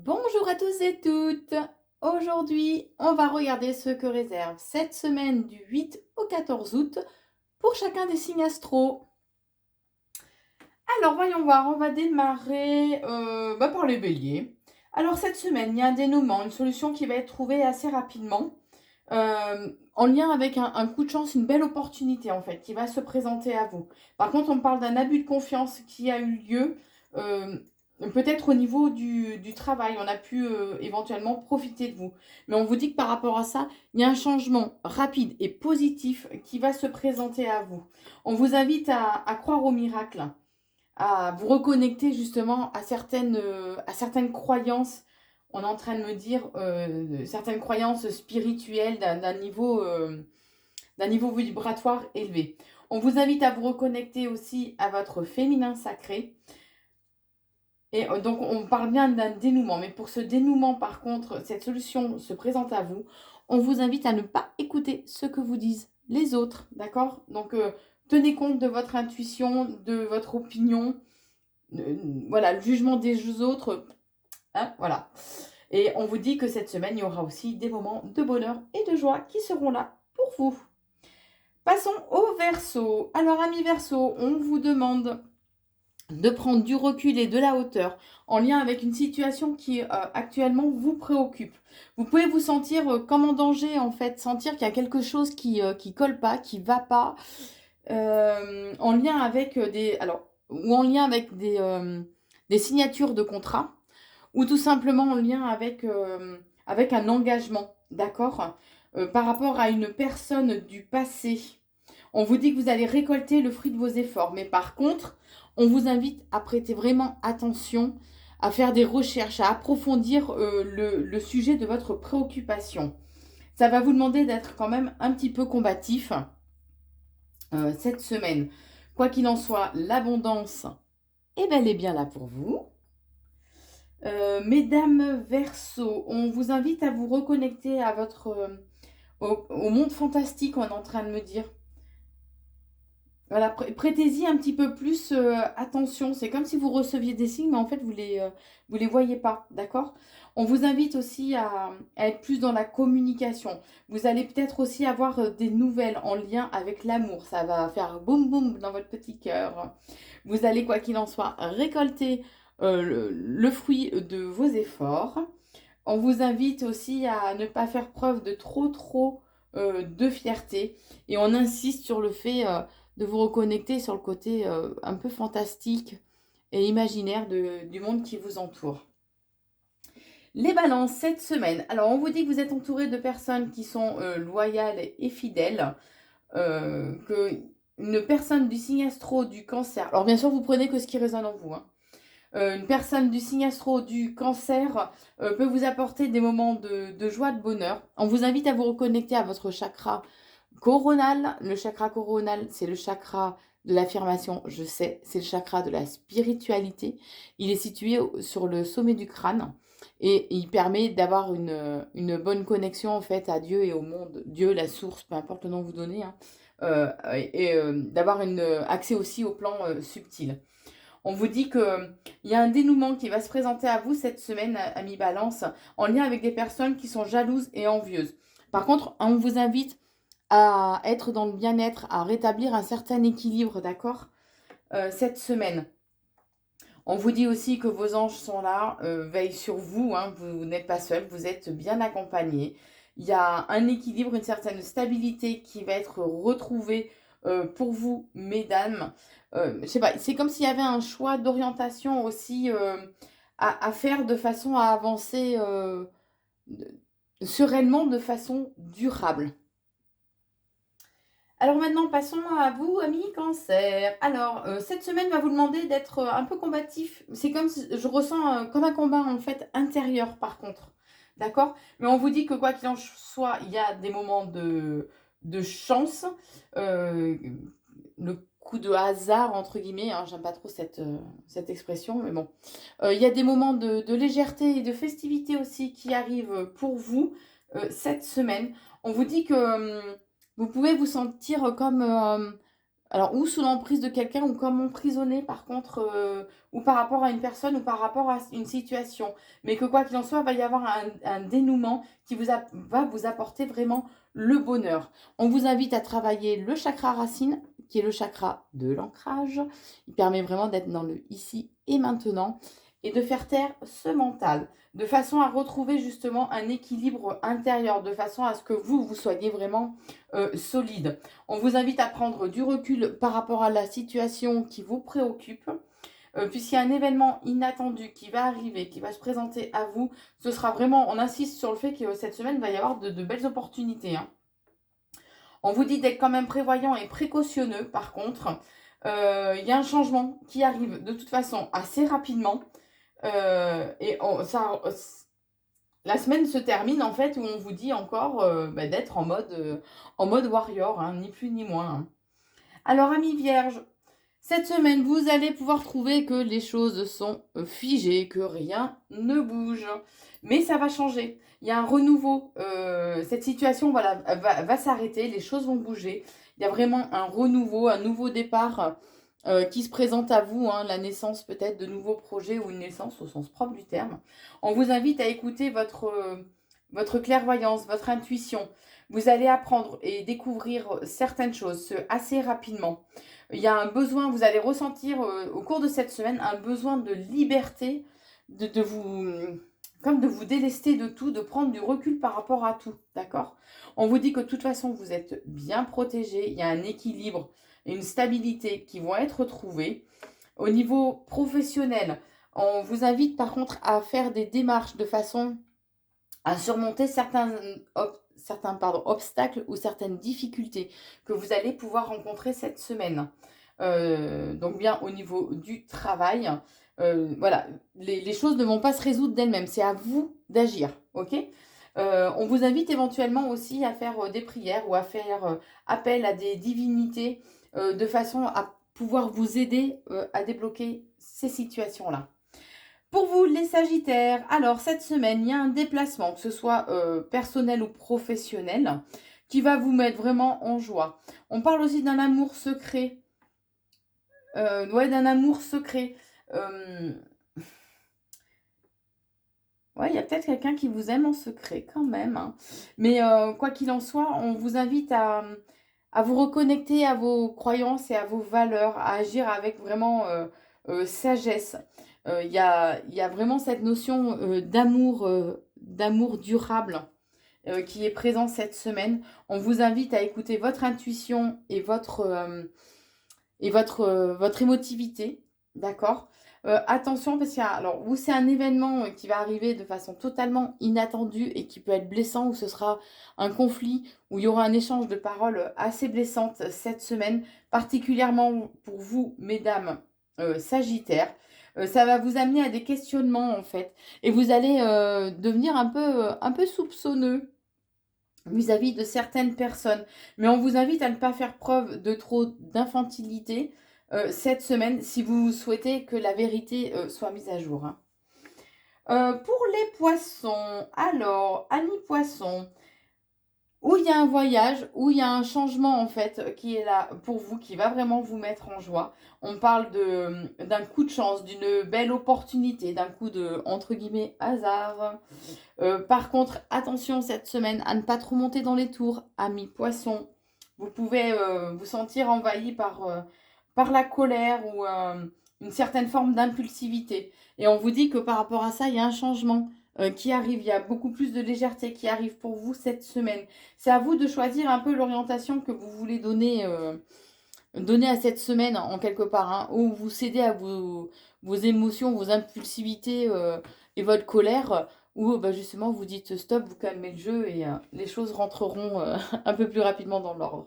Bonjour à tous et toutes. Aujourd'hui, on va regarder ce que réserve cette semaine du 8 au 14 août pour chacun des signes astro. Alors, voyons voir, on va démarrer par les béliers. Alors, cette semaine, il y a un dénouement, une solution qui va être trouvée assez rapidement, en lien avec un coup de chance, une belle opportunité en fait, qui va se présenter à vous. Par contre, on me parle d'un abus de confiance qui a eu lieu, euh, peut-être au niveau du travail. On a pu éventuellement profiter de vous. Mais on vous dit que par rapport à ça, il y a un changement rapide et positif qui va se présenter à vous. On vous invite à croire au miracle, à vous reconnecter justement à certaines croyances. On est en train de me dire certaines croyances spirituelles d'un niveau vibratoire élevé. On vous invite à vous reconnecter aussi à votre féminin sacré. Et donc, on parle bien d'un dénouement. Mais pour ce dénouement, par contre, cette solution se présente à vous. On vous invite à ne pas écouter ce que vous disent les autres. D'accord? Donc, tenez compte de votre intuition, de votre opinion. Voilà, le jugement des autres. Hein, voilà. Et on vous dit que cette semaine, il y aura aussi des moments de bonheur et de joie qui seront là pour vous. Passons au Verseau. Alors, amis Verseau, on vous demande de prendre du recul et de la hauteur en lien avec une situation qui actuellement vous préoccupe. Vous pouvez vous sentir comme en danger en fait, sentir qu'il y a quelque chose qui colle pas, qui va pas, en lien avec ou en lien avec des signatures de contrat, ou tout simplement en lien avec un engagement, d'accord. Par rapport à une personne du passé. On vous dit que vous allez récolter le fruit de vos efforts, mais par contre, on vous invite à prêter vraiment attention, à faire des recherches, à approfondir le sujet de votre préoccupation. Ça va vous demander d'être quand même un petit peu combatif cette semaine. Quoi qu'il en soit, l'abondance est bel et bien là pour vous. Mesdames Verseau, on vous invite à vous reconnecter à au monde fantastique, on est en train de me dire. Voilà, prêtez-y un petit peu plus attention. C'est comme si vous receviez des signes, mais en fait, vous les voyez pas, d'accord? On vous invite aussi à être plus dans la communication. Vous allez peut-être aussi avoir des nouvelles en lien avec l'amour. Ça va faire boum boum dans votre petit cœur. Vous allez, quoi qu'il en soit, récolter le fruit de vos efforts. On vous invite aussi à ne pas faire preuve de trop de fierté. Et on insiste sur le fait de vous reconnecter sur le côté un peu fantastique et imaginaire du monde qui vous entoure. Les balances cette semaine. Alors, on vous dit que vous êtes entouré de personnes qui sont loyales et fidèles. Que une personne du signe astro du cancer. Alors, bien sûr, vous prenez que ce qui résonne en vous, hein. Une personne du signe astro du cancer peut vous apporter des moments de joie, de bonheur. On vous invite à vous reconnecter à votre chakra coronal. Le chakra coronal, c'est le chakra de l'affirmation, je sais, c'est le chakra de la spiritualité. Il est situé sur le sommet du crâne et il permet d'avoir une bonne connexion en fait à Dieu et au monde. Dieu, la source, peu importe le nom que vous donnez, hein, d'avoir accès aussi au plan subtil. On vous dit qu'il y a un dénouement qui va se présenter à vous cette semaine, ami Balance, en lien avec des personnes qui sont jalouses et envieuses. Par contre, on vous invite à être dans le bien-être, à rétablir un certain équilibre, d'accord, cette semaine. On vous dit aussi que vos anges sont là, veillent sur vous, hein, vous n'êtes pas seul, vous êtes bien accompagné. Il y a un équilibre, une certaine stabilité qui va être retrouvée pour vous, mesdames. Je sais pas, c'est comme s'il y avait un choix d'orientation aussi à faire de façon à avancer sereinement, de façon durable. Alors maintenant, passons à vous, amis cancer. Alors, cette semaine va vous demander d'être un peu combatif. C'est comme si je ressens comme un combat en fait intérieur par contre. D'accord? Mais on vous dit que quoi qu'il en soit, il y a des moments de chance. euh, le coup de hasard, entre guillemets, hein, j'aime pas trop cette expression, mais bon. Il y a des moments de légèreté et de festivité aussi qui arrivent pour vous cette semaine. On vous dit que vous pouvez vous sentir comme Alors, ou sous l'emprise de quelqu'un, ou comme emprisonné, par contre, ou par rapport à une personne, ou par rapport à une situation. Mais que quoi qu'il en soit, il va y avoir un dénouement qui va vous apporter vraiment le bonheur. On vous invite à travailler le chakra racine, qui est le chakra de l'ancrage. Il permet vraiment d'être dans le ici et maintenant et de faire taire ce mental, de façon à retrouver justement un équilibre intérieur, de façon à ce que vous soyez vraiment solide. On vous invite à prendre du recul par rapport à la situation qui vous préoccupe. Puisqu'il y a un événement inattendu qui va arriver, qui va se présenter à vous, ce sera vraiment, on insiste sur le fait que cette semaine, il va y avoir de belles opportunités, hein. On vous dit d'être quand même prévoyant et précautionneux, par contre. Il y a un changement qui arrive de toute façon assez rapidement. La semaine se termine en fait où on vous dit encore d'être en mode warrior, hein, ni plus ni moins, hein. Alors, amis vierges, cette semaine, vous allez pouvoir trouver que les choses sont figées, que rien ne bouge. Mais ça va changer. Il y a un renouveau. Cette situation voilà, va s'arrêter, les choses vont bouger. Il y a vraiment un renouveau, un nouveau départ qui se présente à vous, hein, la naissance peut-être de nouveaux projets ou une naissance au sens propre du terme. On vous invite à écouter votre clairvoyance, votre intuition. Vous allez apprendre et découvrir certaines choses assez rapidement. Il y a un besoin, vous allez ressentir au cours de cette semaine un besoin de liberté, comme de vous délester de tout, de prendre du recul par rapport à tout, d'accord? On vous dit que de toute façon, vous êtes bien protégé, il y a un équilibre et une stabilité qui vont être trouvées. Au niveau professionnel, on vous invite par contre à faire des démarches de façon à surmonter certains obstacles ou certaines difficultés que vous allez pouvoir rencontrer cette semaine. Donc bien au niveau du travail, voilà, les choses ne vont pas se résoudre d'elles-mêmes, c'est à vous d'agir, ok? On vous invite éventuellement aussi à faire des prières ou à faire appel à des divinités de façon à pouvoir vous aider à débloquer ces situations-là. Pour vous, les Sagittaires, alors cette semaine, il y a un déplacement, que ce soit personnel ou professionnel, qui va vous mettre vraiment en joie. On parle aussi d'un amour secret. Ouais, d'un amour secret. Ouais, il y a peut-être quelqu'un qui vous aime en secret quand même, hein. Mais quoi qu'il en soit, on vous invite à vous reconnecter à vos croyances et à vos valeurs, à agir avec vraiment sagesse. Il y a vraiment cette notion d'amour durable qui est présent cette semaine. On vous invite à écouter votre intuition et votre émotivité, d'accord? Attention parce qu'il y a, alors, où c'est un événement qui va arriver de façon totalement inattendue et qui peut être blessant, où ce sera un conflit, où il y aura un échange de paroles assez blessantes cette semaine, particulièrement pour vous, mesdames Sagittaires. Ça va vous amener à des questionnements en fait, et vous allez devenir un peu soupçonneux vis-à-vis de certaines personnes. Mais on vous invite à ne pas faire preuve de trop d'infantilité cette semaine si vous souhaitez que la vérité soit mise à jour, hein. Pour les poissons, alors, amis poissons, où il y a un voyage, où il y a un changement en fait qui est là pour vous, qui va vraiment vous mettre en joie. On parle d'un coup de chance, d'une belle opportunité, d'un coup de, entre guillemets, hasard. Par contre, attention cette semaine à ne pas trop monter dans les tours, amis poissons. Vous pouvez vous sentir envahi par la colère ou une certaine forme d'impulsivité. Et on vous dit que par rapport à ça, il y a un changement qui arrive. Il y a beaucoup plus de légèreté qui arrive pour vous cette semaine. C'est à vous de choisir un peu l'orientation que vous voulez donner à cette semaine en quelque part, hein, où vous cédez à vos émotions, vos impulsivités et votre colère, ou bah, justement vous dites stop, vous calmez le jeu et les choses rentreront un peu plus rapidement dans l'ordre.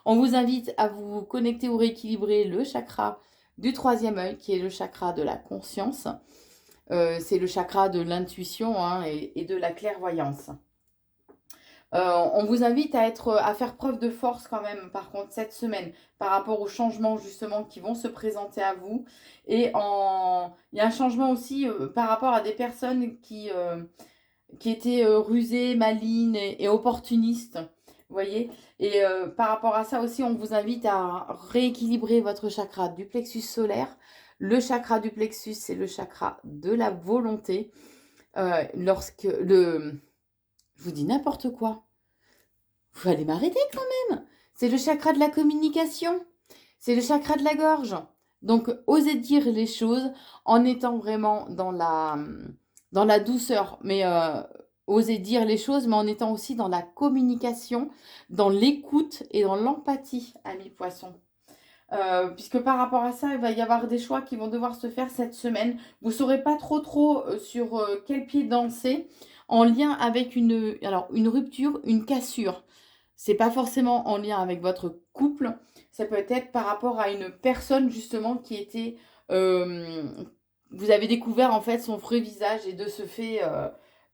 On vous invite à vous connecter ou rééquilibrer le chakra du troisième œil, qui est le chakra de la conscience. C'est le chakra de l'intuition, hein, et de la clairvoyance. On vous invite à faire preuve de force quand même, par contre, cette semaine, par rapport aux changements justement qui vont se présenter à vous. Il y a un changement aussi par rapport à des personnes qui étaient rusées, malignes et opportunistes. Vous voyez? Et par rapport à ça aussi, on vous invite à rééquilibrer votre chakra du plexus solaire. Le chakra du plexus, c'est le chakra de la volonté. Lorsque le... Je vous dis n'importe quoi. Vous allez m'arrêter quand même. C'est le chakra de la communication. C'est le chakra de la gorge. Donc, osez dire les choses en étant vraiment dans la douceur. Mais osez dire les choses, mais en étant aussi dans la communication, dans l'écoute et dans l'empathie, amis poissons. Puisque par rapport à ça, il va y avoir des choix qui vont devoir se faire cette semaine. Vous ne saurez pas trop sur quel pied danser en lien avec une rupture, une cassure. C'est pas forcément en lien avec votre couple. Ça peut être par rapport à une personne justement qui était... vous avez découvert en fait son vrai visage et de ce fait,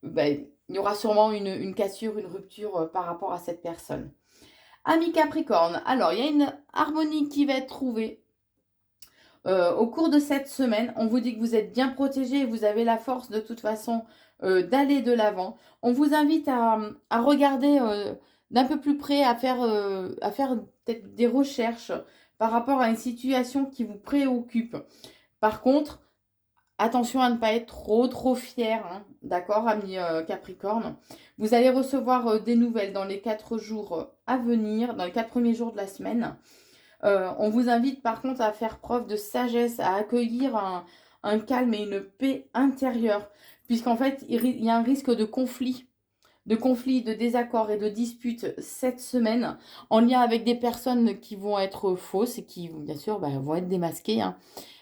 il y aura sûrement une cassure, une rupture par rapport à cette personne. Ami Capricorne, alors il y a une harmonie qui va être trouvée au cours de cette semaine. On vous dit que vous êtes bien protégé et vous avez la force de toute façon d'aller de l'avant. On vous invite à regarder d'un peu plus près, à faire peut-être des recherches par rapport à une situation qui vous préoccupe. Par contre, attention à ne pas être trop fier, hein, d'accord, ami Capricorne. Vous allez recevoir des nouvelles dans les 4 jours à venir, dans les 4 premiers jours de la semaine. On vous invite par contre à faire preuve de sagesse, à accueillir un calme et une paix intérieure, puisqu'en fait, il y a un risque de conflit, de désaccord et de dispute cette semaine, en lien avec des personnes qui vont être fausses et qui, bien sûr, vont être démasquées, hein.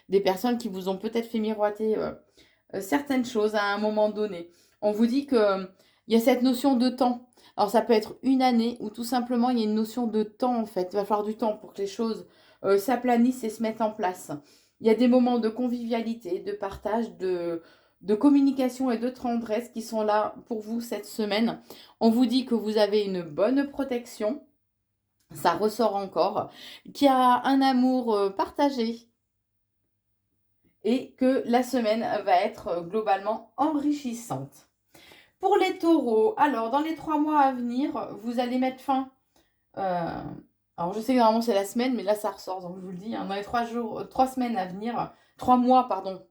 Des personnes qui vous ont peut-être fait miroiter certaines choses à un moment donné. On vous dit qu'il y a cette notion de temps. Alors ça peut être une année ou tout simplement il y a une notion de temps en fait. Il va falloir du temps pour que les choses s'aplanissent et se mettent en place. Il y a des moments de convivialité, de partage, de communication et de tendresse qui sont là pour vous cette semaine. On vous dit que vous avez une bonne protection. Ça ressort encore. Qu'il y a un amour partagé et que la semaine va être globalement enrichissante. Pour les taureaux, alors dans les 3 mois à venir, vous allez mettre fin. Alors je sais que normalement c'est la semaine, mais là ça ressort, donc je vous le dis, hein, dans les 3 semaines à venir, 3 mois, pardon,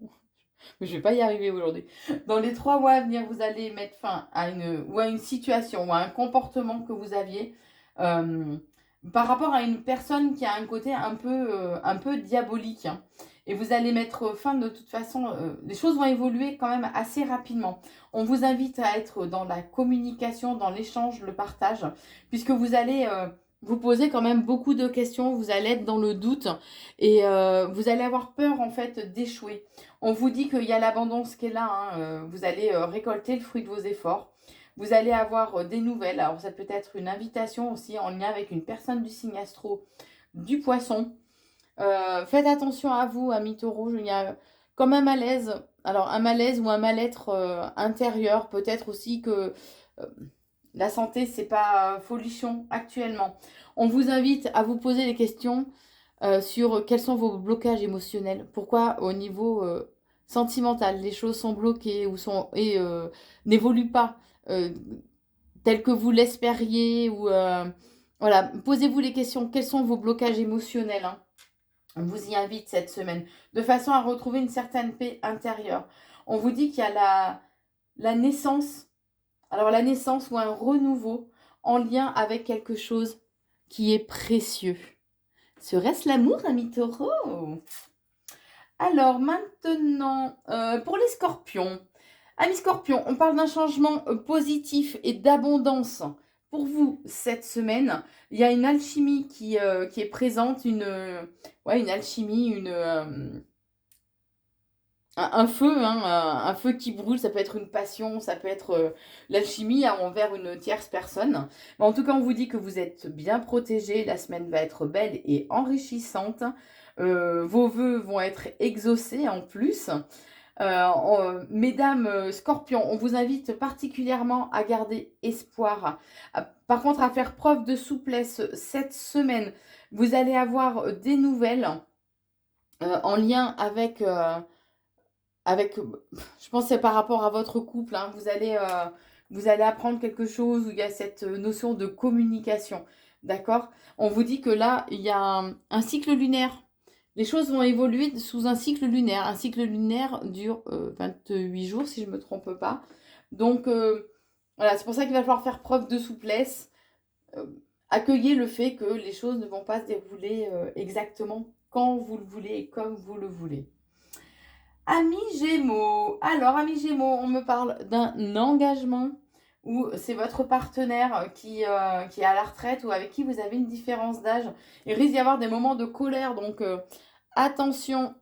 mais je vais pas y arriver aujourd'hui. Dans les 3 mois à venir, vous allez mettre fin à une situation ou à un comportement que vous aviez par rapport à une personne qui a un côté un peu diabolique, hein. Et vous allez mettre fin de toute façon, les choses vont évoluer quand même assez rapidement. On vous invite à être dans la communication, dans l'échange, le partage, puisque vous allez vous poser quand même beaucoup de questions, vous allez être dans le doute et vous allez avoir peur en fait d'échouer. On vous dit qu'il y a l'abondance qui est là, hein, vous allez récolter le fruit de vos efforts. Vous allez avoir des nouvelles, alors ça peut être une invitation aussi en lien avec une personne du signe astro du poisson. Faites attention à vous, amis taureaux, il y a comme un malaise, alors un malaise ou un mal-être intérieur, peut-être aussi que la santé, c'est pas folichon actuellement. On vous invite à vous poser des questions sur quels sont vos blocages émotionnels. Pourquoi au niveau sentimental, les choses sont bloquées et n'évoluent pas telles que vous l'espériez ou voilà, posez-vous les questions. Quels sont vos blocages émotionnels, hein? On vous y invite cette semaine, de façon à retrouver une certaine paix intérieure. On vous dit qu'il y a la naissance, alors la naissance ou un renouveau en lien avec quelque chose qui est précieux. Serait-ce l'amour, ami taureau? Alors maintenant, pour les scorpions. Amis scorpions, on parle d'un changement positif et d'abondance pour vous cette semaine. Il y a une alchimie qui est présente, une alchimie, un feu, hein, un feu qui brûle. Ça peut être une passion, ça peut être l'alchimie envers une tierce personne. Mais en tout cas, on vous dit que vous êtes bien protégés. La semaine va être belle et enrichissante. Vos vœux vont être exaucés en plus. Mesdames scorpions, on vous invite particulièrement à garder espoir. Par contre, à faire preuve de souplesse cette semaine. Vous allez avoir des nouvelles en lien avec, je pense que c'est par rapport à votre couple, hein. Vous allez vous allez apprendre quelque chose où il y a cette notion de communication. D'accord? On vous dit que là, il y a un cycle lunaire. Les choses vont évoluer sous un cycle lunaire. Un cycle lunaire dure 28 jours, si je ne me trompe pas. Donc, voilà, c'est pour ça qu'il va falloir faire preuve de souplesse. Euh, Accueillez le fait que les choses ne vont pas se dérouler exactement quand vous le voulez et comme vous le voulez. Amis Gémeaux. Alors, amis Gémeaux, on me parle d'un engagement où c'est votre partenaire qui est à la retraite ou avec qui vous avez une différence d'âge. Il risque d'y avoir des moments de colère, donc attention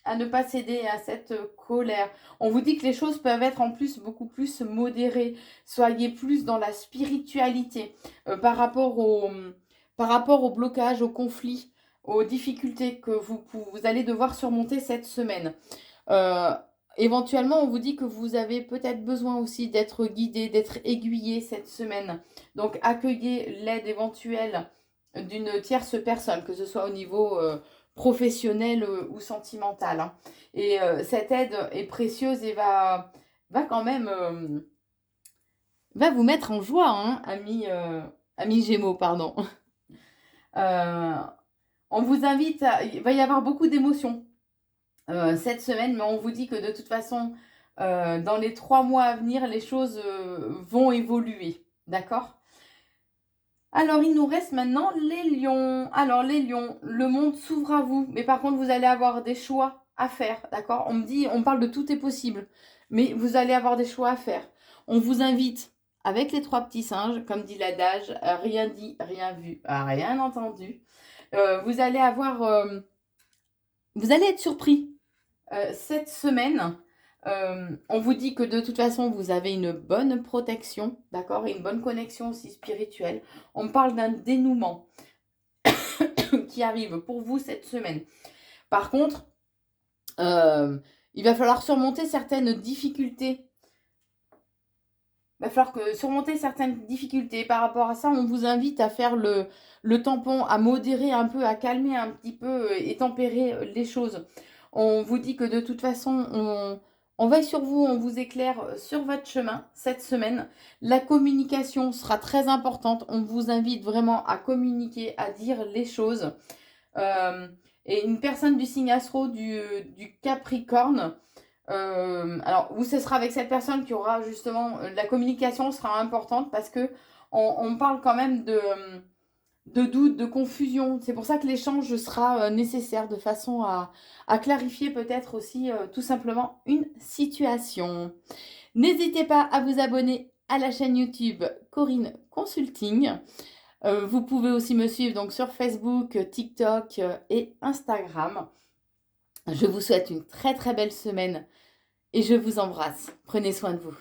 à ne pas céder à cette colère. On vous dit que les choses peuvent être en plus beaucoup plus modérées. Soyez plus dans la spiritualité par rapport au blocage, aux conflits, aux difficultés que vous allez devoir surmonter cette semaine. Euh, Éventuellement, on vous dit que vous avez peut-être besoin aussi d'être guidé, d'être aiguillé cette semaine. Donc, accueillez l'aide éventuelle d'une tierce personne, que ce soit au niveau professionnel ou sentimental, hein. Et cette aide est précieuse et va quand même va vous mettre en joie, hein, amis Gémeaux, pardon. On vous invite il va y avoir beaucoup d'émotions cette semaine, mais on vous dit que de toute façon, dans les 3 mois à venir, les choses vont évoluer. D'accord? Alors, il nous reste maintenant les lions. Alors, les lions, le monde s'ouvre à vous, mais par contre, vous allez avoir des choix à faire. D'accord? On parle de tout est possible, mais vous allez avoir des choix à faire. On vous invite, avec les 3 petits singes, comme dit l'adage, rien dit, rien vu, rien entendu. Vous allez être surpris. Cette semaine, on vous dit que de toute façon, vous avez une bonne protection, d'accord, et une bonne connexion aussi spirituelle. On parle d'un dénouement qui arrive pour vous cette semaine. Par contre, il va falloir surmonter certaines difficultés. Il va falloir surmonter certaines difficultés. Par rapport à ça, on vous invite à faire le tampon, à modérer un peu, à calmer un petit peu et tempérer les choses. On vous dit que de toute façon, on veille sur vous, on vous éclaire sur votre chemin cette semaine. La communication sera très importante. On vous invite vraiment à communiquer, à dire les choses. Et une personne du signe astro du Capricorne, alors, où ce sera avec cette personne qui aura justement, la communication sera importante parce que on parle quand même de doute, de confusion. C'est pour ça que l'échange sera nécessaire de façon à clarifier peut-être aussi tout simplement une situation. N'hésitez pas à vous abonner à la chaîne YouTube Corinne Consulting. Vous pouvez aussi me suivre donc sur Facebook, TikTok et Instagram. Je vous souhaite une très très belle semaine et je vous embrasse. Prenez soin de vous.